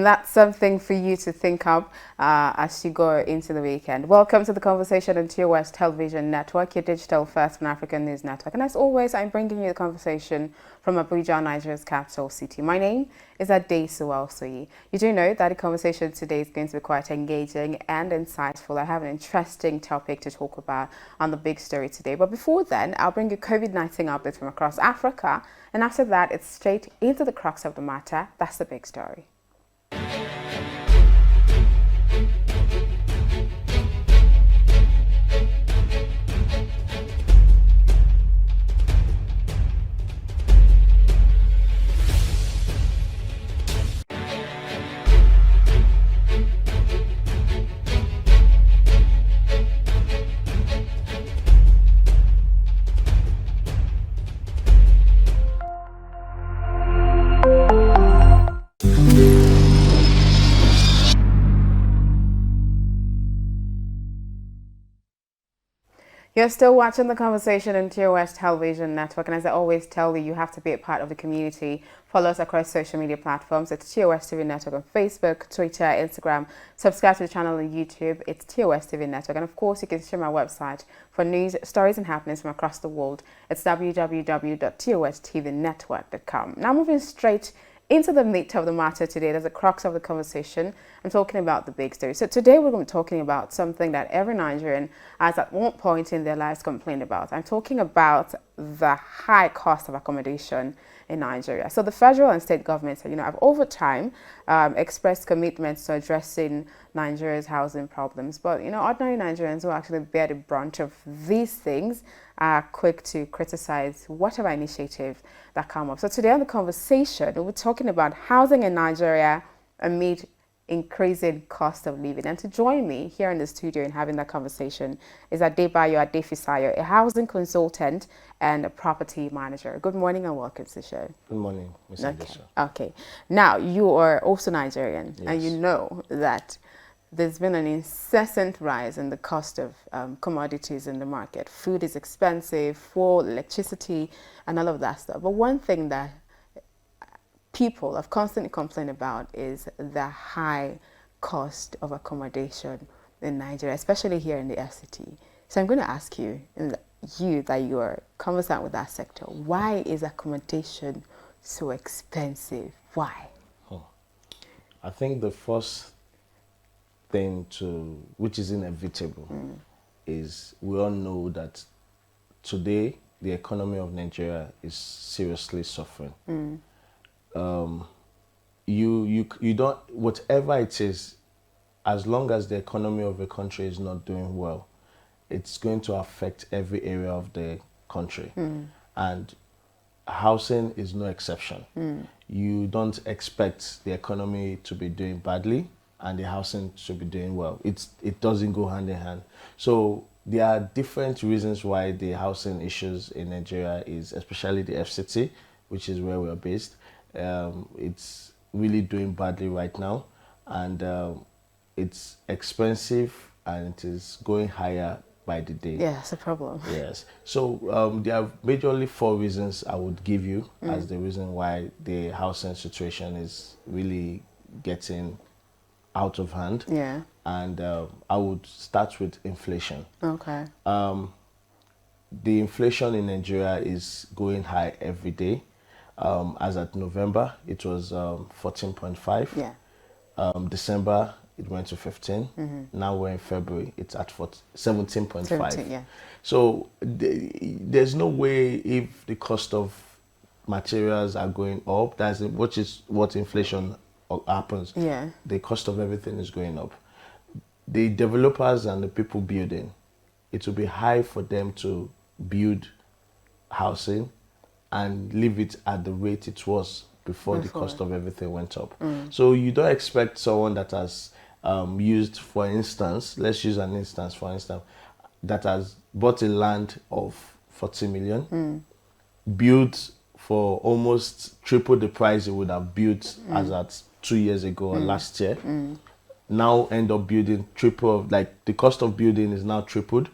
And that's something for you to think of as you go into the weekend. Welcome to the conversation on TOSTV Network, your digital first and African news network. And as always, I'm bringing you the conversation from Abuja, Nigeria's capital city. My name is Adesu Alsoyi. You do know that the conversation today is going to be quite engaging and insightful. I have an interesting topic to talk about on the big story today. But before then, I'll bring you COVID-19 updates from across Africa. And after that, it's straight into the crux of the matter. That's the big story. You're still watching the conversation on TOSTV Network, and as I always tell you, you have to be a part of the community. Follow us across social media platforms. It's TOSTV Network on Facebook, Twitter, Instagram. Subscribe to the channel on YouTube. It's TOSTV Network. And of course, you can stream our website for news, stories, and happenings from across the world. It's www.tostvnetwork.com. Now, moving straight into the meat of the matter today, there's a crux of the conversation. I'm talking about the big story. So today we're going to be talking about something that every Nigerian has at one point in their lives complained about. I'm talking about the high cost of accommodation in Nigeria. So the federal and state governments, have over time expressed commitments to addressing Nigeria's housing problems. But, ordinary Nigerians who actually bear the brunt of these things are quick to criticize whatever initiative that come up. So today on the conversation, we're talking about housing in Nigeria amid increasing cost of living. And to join me here in the studio in having that conversation is Adebayo Adefisayo, a housing consultant and a property manager. Good morning and welcome to the show. Good morning, Ms. Anderson. Okay. Now, you are also Nigerian, Yes. and you know that there's been an incessant rise in the cost of commodities in the market. Food is expensive, fuel, electricity, and all of that stuff. But one thing that people have constantly complained about is the high cost of accommodation in Nigeria, especially here in the FCT. So I'm going to ask you, that you're conversant with that sector, why is accommodation so expensive? Why? I think the first thing which is inevitable is we all know that today the economy of Nigeria is seriously suffering. You don't, whatever it is, as long as the economy of a country is not doing well, it's going to affect every area of the country. And housing is no exception. You don't expect the economy to be doing badly and the housing to be doing well. It doesn't go hand in hand. So there are different reasons why the housing issues in Nigeria is, especially the FCT, which is where we're based, it's really doing badly right now, and it's expensive and it is going higher by the day. Yeah, it's a problem. Yes. So there are majorly 4 reasons I would give you as the reason why the housing situation is really getting out of hand. Yeah. And I would start with inflation. Okay. The inflation in Nigeria is going high every day. As at November, it was 14.5. Yeah. December, it went to 15. Now we're in February, it's at 17.5. 17, yeah. So there's no way, if the cost of materials are going up, which is what inflation happens. Yeah. The cost of everything is going up. The developers and the people building, it will be high for them to build housing and leave it at the rate it was before the cost of everything went up. So you don't expect someone that has used, for instance, let's use an instance, for instance, that has bought a land of 40 million, built for almost triple the price it would have built as at 2 years ago or last year, now end up building triple, like the cost of building is now tripled.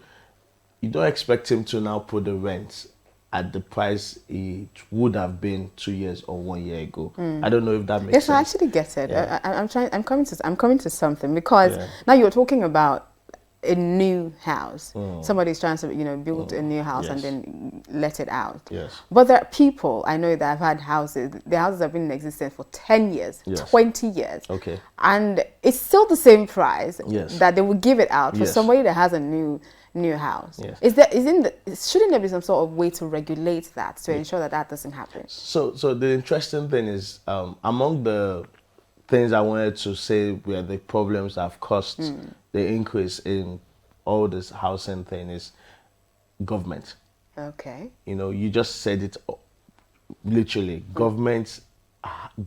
You don't expect him to now put the rent at the price it would have been 2 years or 1 year ago. I don't know if that makes Yes, sense. I actually get it. Yeah. I'm coming to something because Yeah. now you're talking about a new house. Somebody's trying to, build a new house and Yes. then let it out. Yes. But there are people I know that have had houses. The houses have been in existence for 10 years, Yes. 20 years. Okay. And it's still the same price Yes. that they would give it out for Yes. somebody that has a new house. Yes. Shouldn't there be some sort of way to regulate that to ensure that that doesn't happen? So the interesting thing is, among the things I wanted to say where the problems have caused the increase in all this housing thing is government. Okay. You just said it literally. Governments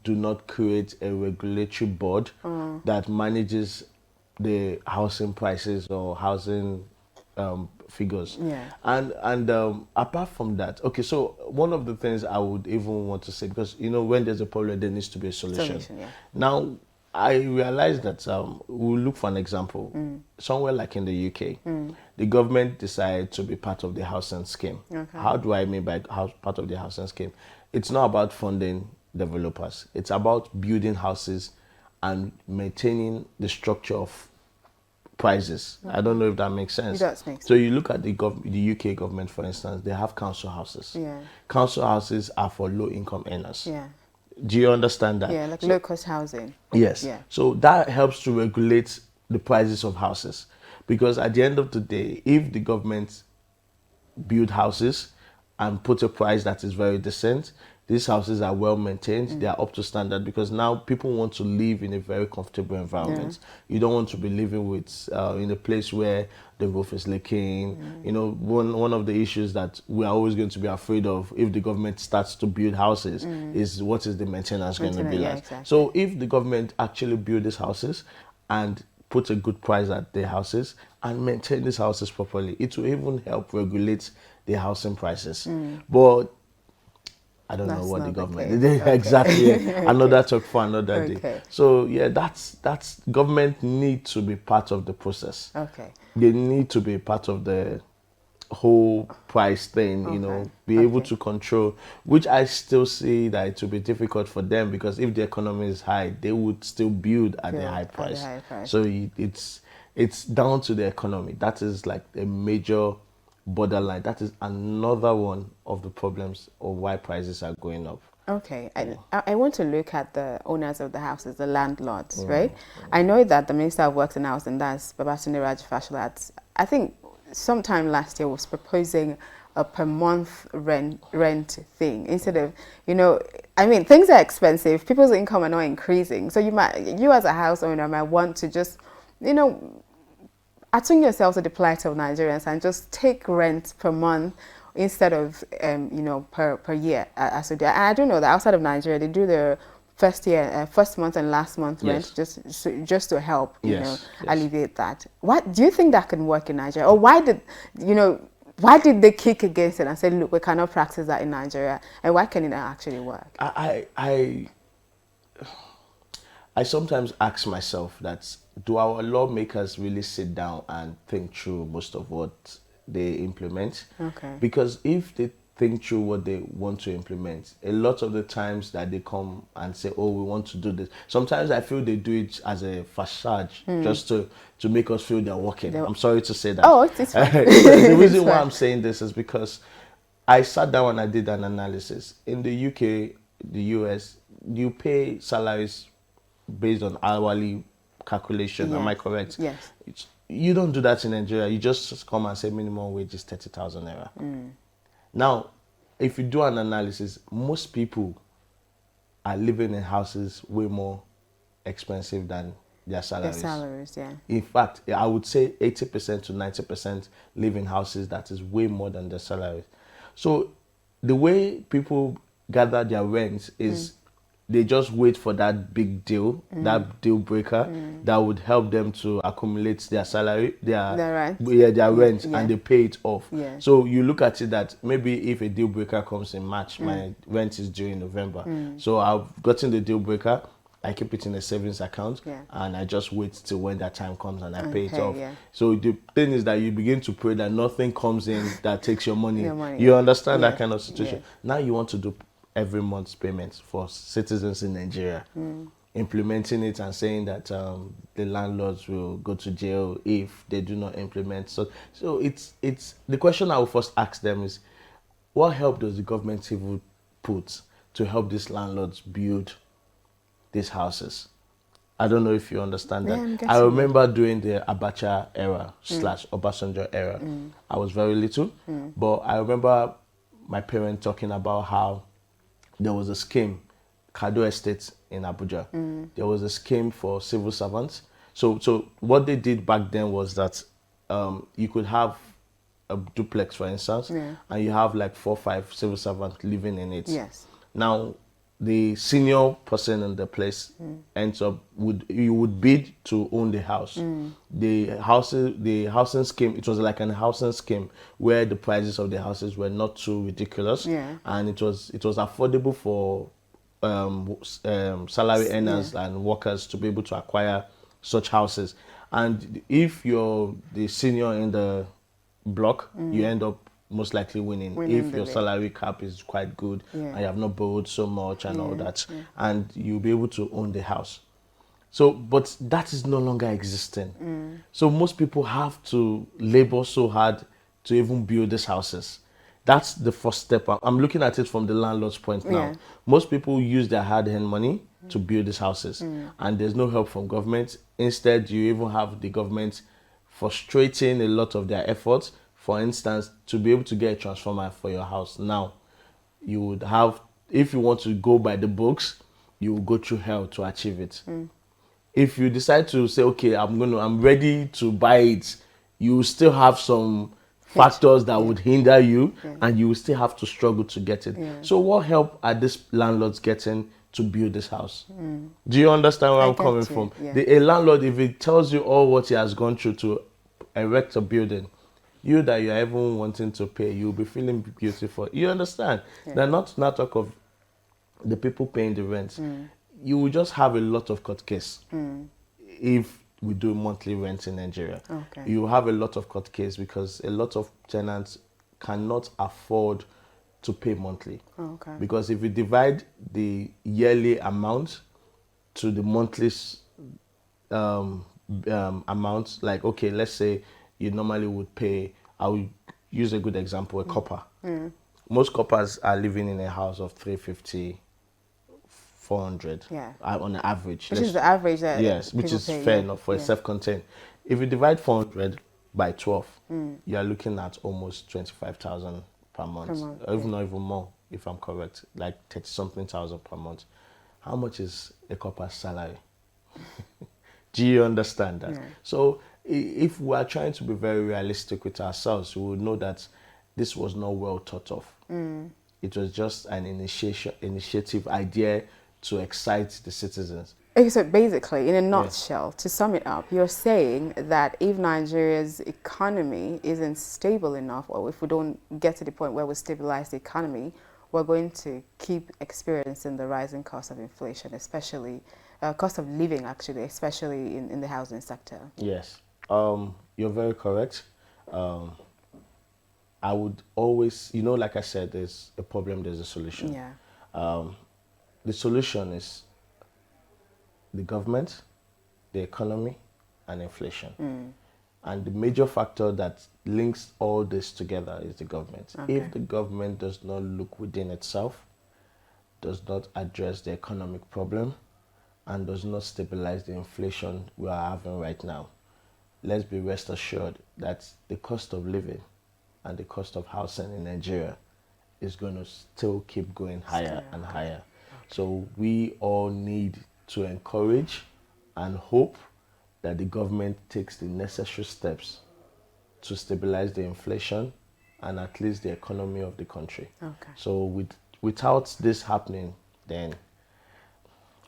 do not create a regulatory board that manages the housing prices or housing figures. Yeah. And apart from that, okay, so one of the things I would even want to say, because when there's a problem, there needs to be a solution. Yeah. Now, I realized that we'll look for an example. Somewhere like in the UK, the government decided to be part of the housing scheme. Okay. How do I mean by part of the housing scheme? It's not about funding developers. It's about building houses and maintaining the structure of prices. I don't know if that makes sense. It does make sense. So you look at the UK government, for instance, they have council houses. Yeah. Council houses are for low-income earners. Yeah. Do you understand that? Yeah, like low-cost housing. Yes. Yeah. So that helps to regulate the prices of houses. Because at the end of the day, if the government build houses and put a price that is very decent, these houses are well maintained, they are up to standard, because now people want to live in a very comfortable environment. You don't want to be living with in a place where the roof is leaking. One of the issues that we are always going to be afraid of if the government starts to build houses is what is the maintenance going to be Yeah, like. exactly. So if the government actually build these houses and put a good price at the houses and maintain these houses properly, it will even help regulate the housing prices. But I don't know That's what the not the government case. did. Okay. Exactly. Another talk for another day. Okay. So yeah, that's government need to be part of the process. Okay. They need to be part of the whole price thing, be able to control, which I still see that it will be difficult for them, because if the economy is high, they would still build at the high price. So it's down to the economy. That is like a major borderline. That is another one of the problems of why prices are going up. Okay, I want to look at the owners of the houses, the landlords, right? I know that the Minister of Works and Housing, that's Babatunde Rajafashola, I think sometime last year was proposing a per month rent thing instead of, things are expensive, people's income are not increasing. So you as a house owner might want to just, attune yourself to the plight of Nigerians and just take rent per month instead of per year as we do. And I do know that outside of Nigeria they do their first month and last month rent just to help alleviate that. What do you think that can work in Nigeria, or why did they kick against it and say, look, we cannot practice that in Nigeria, and why can it actually work? I sometimes ask myself that, do our lawmakers really sit down and think through most of what they implement? Okay. Because if they think through what they want to implement, a lot of the times that they come and say, oh, we want to do this, sometimes I feel they do it as a facade, just to make us feel they're working. I'm sorry to say that. Oh, it's fine. The reason why I'm saying this is because I sat down and I did an analysis. In the UK, the US, you pay salaries based on hourly calculation. Am I correct? Yes. You don't do that in Nigeria. You just come and say minimum wage is 30,000 naira. Now, if you do an analysis, most people are living in houses way more expensive than their salaries. Their salaries, yeah. In fact, I would say 80% to 90% live in houses that is way more than their salaries. So the way people gather their rents is they just wait for that big deal, that deal breaker that would help them to accumulate their salary, their rent, and they pay it off. Yeah. So you look at it that maybe if a deal breaker comes in March, my rent is due in November. So I've gotten the deal breaker, I keep it in a savings account, and I just wait till when that time comes and I pay it off. Yeah. So the thing is that you begin to pray that nothing comes in that takes your money. Your money, You understand yeah. that kind of situation. Now you want to do every month's payments for citizens in Nigeria, implementing it and saying that the landlords will go to jail if they do not implement. So it's the question I will first ask them is, what help does the government even put to help these landlords build these houses? I don't know if you understand that. I'm I getting remember during the Abacha era / Obasanjo era. I was very little, but I remember my parents talking about how there was a scheme, Kado Estate in Abuja. There was a scheme for civil servants. So what they did back then was that you could have a duplex, for instance, and you have like 4 or 5 civil servants living in it. Yes. Now, the senior person in the place ends up you would bid to own the house. The housing scheme, it was like an housing scheme where the prices of the houses were not too ridiculous, and it was affordable for salary earners and workers to be able to acquire such houses. And if you're the senior in the block, you end up most likely winning if your salary cap is quite good and you have not borrowed so much and all that, and you'll be able to own the house. So, but that is no longer existing. So most people have to labor so hard to even build these houses. That's the first step. I'm looking at it from the landlord's point now. Most people use their hard-earned money to build these houses, and there's no help from government. Instead, you even have the government frustrating a lot of their efforts. For instance, to be able to get a transformer for your house now, you would have, if you want to go by the books, you will go through hell to achieve it. If you decide to say, okay, I'm ready to buy it, you will still have some factors that would hinder you, and you will still have to struggle to get it. So what help are these landlords getting to build this house? Do you understand where I'm coming from? A landlord, if he tells you all what he has gone through to erect a building, you that you're even wanting to pay, you'll be feeling beautiful. You understand? They're not talk of the people paying the rent. You will just have a lot of court case if we do monthly rent in Nigeria. You have a lot of court case because a lot of tenants cannot afford to pay monthly. Because if you divide the yearly amount to the monthly amount, like, okay, let's say you normally would pay, I will use a good example, a copper. Most coppers are living in a house of 350, 400 on an average. Which is the average that which is pay, fair enough for a self-contained. If you divide 400 by 12, you are looking at almost 25,000 per month. Or even not even more, if I'm correct, like 30-something thousand per month. How much is a copper's salary? Do you understand that? So if we are trying to be very realistic with ourselves, we would know that this was not well thought of. It was just an initiative idea to excite the citizens. Okay, so basically, in a nutshell, to sum it up, you're saying that if Nigeria's economy isn't stable enough, or if we don't get to the point where we stabilize the economy, we're going to keep experiencing the rising cost of inflation, especially cost of living, actually, especially in the housing sector. Yes, you're very correct. I would always, like I said, there's a problem, there's a solution. The solution is the government, the economy, and inflation. And the major factor that links all this together is the government. If the government does not look within itself, does not address the economic problem, and does not stabilize the inflation we are having right now, let's be rest assured that the cost of living and the cost of housing in Nigeria is going to still keep going higher and higher. So we all need to encourage and hope that the government takes the necessary steps to stabilize the inflation and at least the economy of the country. So without this happening, then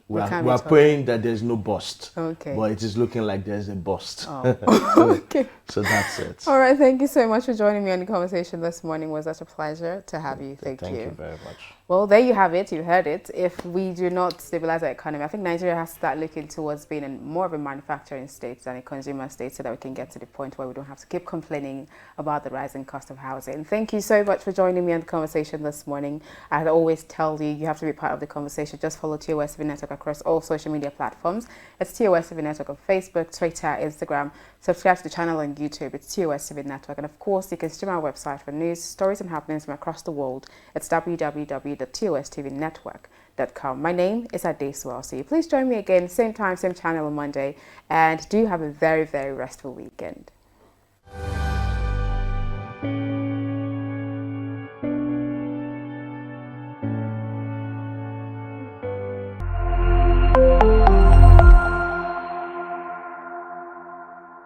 we're praying that there's no bust. Okay. But it is looking like there's a bust. Oh. Okay. So that's it. All right. Thank you so much for joining me on the conversation this morning. It was such a pleasure to have you. Thank you. Thank you very much. Well, there you have it. You heard it. If we do not stabilize our economy, I think Nigeria has to start looking towards being more of a manufacturing state than a consumer state so that we can get to the point where we don't have to keep complaining about the rising cost of housing. Thank you so much for joining me on the conversation this morning. I always tell you, you have to be part of the conversation. Just follow TOSTV Network across all social media platforms. It's TOSTV Network on Facebook, Twitter, Instagram. Subscribe to the channel on YouTube. It's TOSTV Network. And of course, you can stream our website for news, stories and happenings from across the world. It's www.tostvnetwork.com. My name is Adesu. I'll see you. Please join me again, same time, same channel on Monday. And do have a very, very restful weekend.